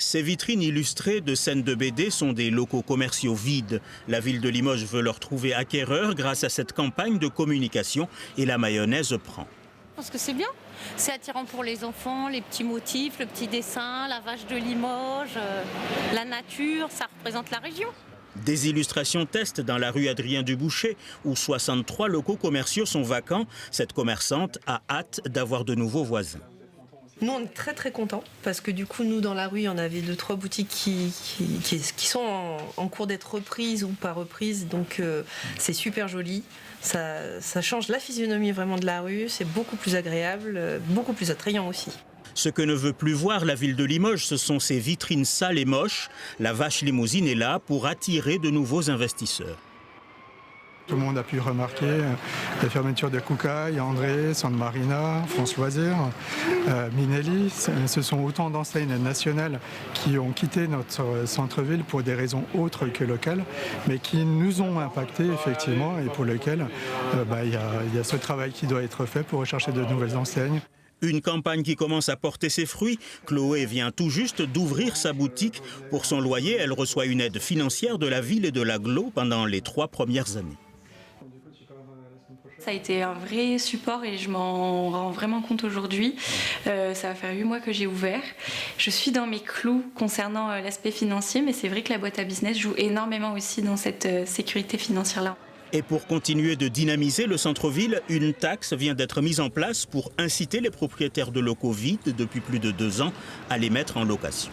Ces vitrines illustrées de scènes de BD sont des locaux commerciaux vides. La ville de Limoges veut leur trouver acquéreurs grâce à cette campagne de communication et la mayonnaise prend. Parce que c'est bien, c'est attirant pour les enfants, les petits motifs, le petit dessin, la vache de Limoges, la nature, ça représente la région. Des illustrations test dans la rue Adrien Duboucher où 63 locaux commerciaux sont vacants. Cette commerçante a hâte d'avoir de nouveaux voisins. Nous, on est très contents parce que du coup, nous, dans la rue, on avait 2-3 boutiques qui sont en cours d'être reprises ou pas reprises. Donc, c'est super joli. Ça change la physionomie vraiment de la rue. C'est beaucoup plus agréable, beaucoup plus attrayant aussi. Ce que ne veut plus voir la ville de Limoges, ce sont ces vitrines sales et moches. La vache limousine est là pour attirer de nouveaux investisseurs. Tout le monde a pu remarquer la fermeture de Koukaï, André, Sand Marina, France Loisirs, Minelli. Ce sont autant d'enseignes nationales qui ont quitté notre centre-ville pour des raisons autres que locales, mais qui nous ont impactés effectivement et pour lesquelles il y a ce travail qui doit être fait pour rechercher de nouvelles enseignes. Une campagne qui commence à porter ses fruits. Chloé vient tout juste d'ouvrir sa boutique. Pour son loyer, elle reçoit une aide financière de la ville et de l'agglo pendant les 3 premières années. Ça a été un vrai support et je m'en rends vraiment compte aujourd'hui. Ça va faire 8 mois que j'ai ouvert. Je suis dans mes clous concernant l'aspect financier, mais c'est vrai que la boîte à business joue énormément aussi dans cette sécurité financière-là. Et pour continuer de dynamiser le centre-ville, une taxe vient d'être mise en place pour inciter les propriétaires de locaux vides depuis plus de 2 ans à les mettre en location.